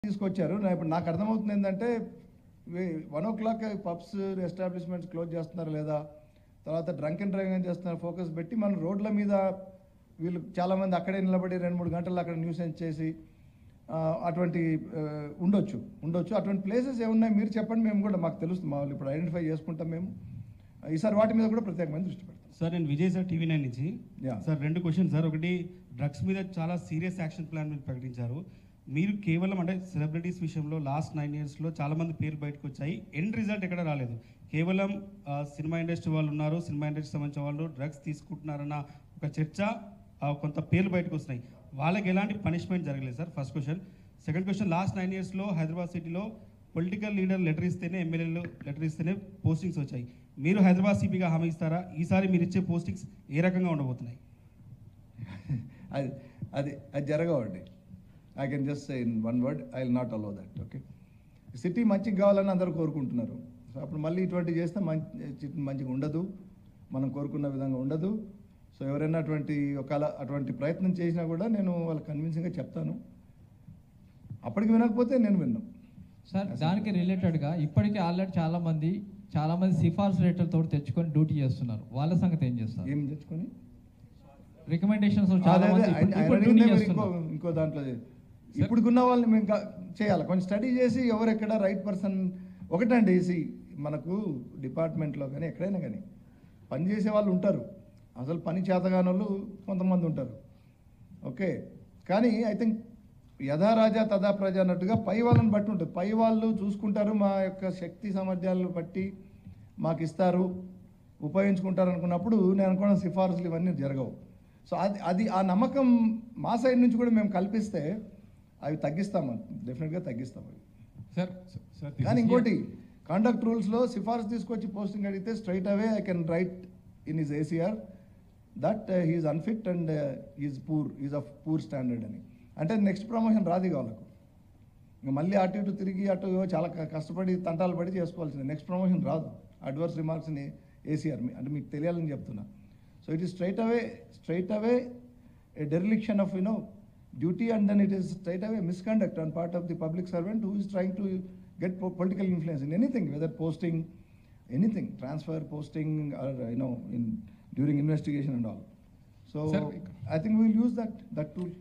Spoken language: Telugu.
తీసుకొచ్చారు. ఇప్పుడు నాకు అర్థమవుతుంది ఏంటంటే 1 o'clock పబ్స్ ఎస్టాబ్లిష్మెంట్స్ క్లోజ్ చేస్తున్నారు లేదా తర్వాత డ్రంక్ అండ్ డ్రైవింగ్ చేస్తున్నారు ఫోకస్ పెట్టి మన రోడ్ల మీద వీళ్ళు చాలామంది అక్కడే నిలబడి 2-3 గంటలు అక్కడ న్యూసెన్స్ చేసి అటువంటి ఉండొచ్చు అటువంటి ప్లేసెస్ ఏమున్నాయి మీరు చెప్పండి. మేము కూడా మాకు తెలుస్తుంది, మా వాళ్ళు ఇప్పుడు ఐడెంటిఫై చేసుకుంటాం. మేము ఈసారి వాటి మీద కూడా ప్రత్యేకమైన దృష్టి పెడతాం. సార్ నేను విజయ్ సార్ టీవీ 9 నుంచి సార్ 2 క్వశ్చన్ సార్. ఒకటి, డ్రగ్స్ మీద చాలా సీరియస్ యాక్షన్ ప్లాన్ మీరు ప్రకటించారు. మీరు కేవలం అంటే సెలబ్రిటీస్ విషయంలో లాస్ట్ 9 yearsలో చాలామంది పేర్లు బయటకు వచ్చాయి, ఎండ్ రిజల్ట్ ఎక్కడ రాలేదు. కేవలం సినిమా ఇండస్ట్రీ వాళ్ళు ఉన్నారు, సినిమా ఇండస్ట్రీ సంబంధించిన వాళ్ళు డ్రగ్స్ తీసుకుంటున్నారన్న ఒక చర్చ, కొంత పేర్లు బయటకు వస్తున్నాయి. వాళ్ళకి ఎలాంటి పనిష్మెంట్ జరగలేదు sir, first question. Second question, last 9 yearsలో హైదరాబాద్ సిటీలో పొలిటికల్ లీడర్ లెటర్ ఇస్తేనే, ఎమ్మెల్యేలు లెటర్ ఇస్తేనే పోస్టింగ్స్ వచ్చాయి. మీరు హైదరాబాద్ సిపిగా హామీ ఇస్తారా? ఈసారి మీరు ఇచ్చే పోస్టింగ్స్ ఏ రకంగా ఉండబోతున్నాయి? అది జరగవండి. I can just say in one word, I will not allow that. Okay, city మంచిగా కావాలని అందరూ కోరుకుంటున్నారు. సో అప్పుడు మళ్ళీ ఇటువంటి చేస్తే మంచిగా ఉండదు, మనం కోరుకున్న విధంగా ఉండదు. సో ఎవరైనా అటువంటి ప్రయత్నం చేసినా కూడా నేను వాళ్ళకి కన్విన్సింగ్గా చెప్తాను. అప్పటికి వినకపోతే నేను విన్నాను సార్. దానికి రిలేటెడ్గా ఇప్పటికే ఆల్రెడీ చాలామంది సిఫార్సు లెటర్తో తెచ్చుకొని డ్యూటీ చేస్తున్నారు. వాళ్ళ సంగతి ఏం చేస్తారు? ఏం తెచ్చుకొని రికమెండేషన్స్ ఇంకో దాంట్లో ఇప్పుడున్న వాళ్ళని మేము చేయాలి, కొంచెం స్టడీ చేసి ఎవరెక్కడ రైట్ పర్సన్. ఒకటండి, మనకు డిపార్ట్మెంట్లో కానీ ఎక్కడైనా కానీ పనిచేసే వాళ్ళు ఉంటారు, అసలు పని చేతగాని వాళ్ళు కొంతమంది ఉంటారు. ఓకే, కానీ ఐ థింక్ యథా రాజా తదా ప్రజ అన్నట్టుగా పై వాళ్ళని బట్టి ఉంటుంది. పై వాళ్ళు చూసుకుంటారు, మా యొక్క శక్తి సామర్థ్యాలను బట్టి మాకు ఇస్తారు, ఉపయోగించుకుంటారు అనుకున్నప్పుడు నేను అనుకున్న సిఫార్సులు ఇవన్నీ జరగవు. సో అది ఆ నమ్మకం మా సైడ్ నుంచి కూడా మేము కల్పిస్తే అవి తగ్గిస్తాము, డెఫినెట్గా తగ్గిస్తాం అవి. కానీ ఇంకోటి, కాండక్ట్ రూల్స్లో సిఫార్సు తీసుకొచ్చి పోస్టింగ్ అడిగితే straight away I can write in his ACR that he is unfit and is of poor standard అని. అంటే నెక్స్ట్ ప్రమోషన్ రాదు వాళ్ళకు. ఇంకా మళ్ళీ అటు ఇటు తిరిగి చాలా కష్టపడి తంటాలు పడి చేసుకోవాల్సింది. నెక్స్ట్ ప్రమోషన్ రాదు. అడ్వర్స్ రిమార్క్స్ని ACR అంటే మీకు తెలియాలని చెప్తున్నా. So it is straight away a dereliction of duty, and then it is straight away misconduct on part of the public servant who is trying to get political influence in anything, whether posting, anything, transfer, posting, or during investigation and all. So I think we will use that tool.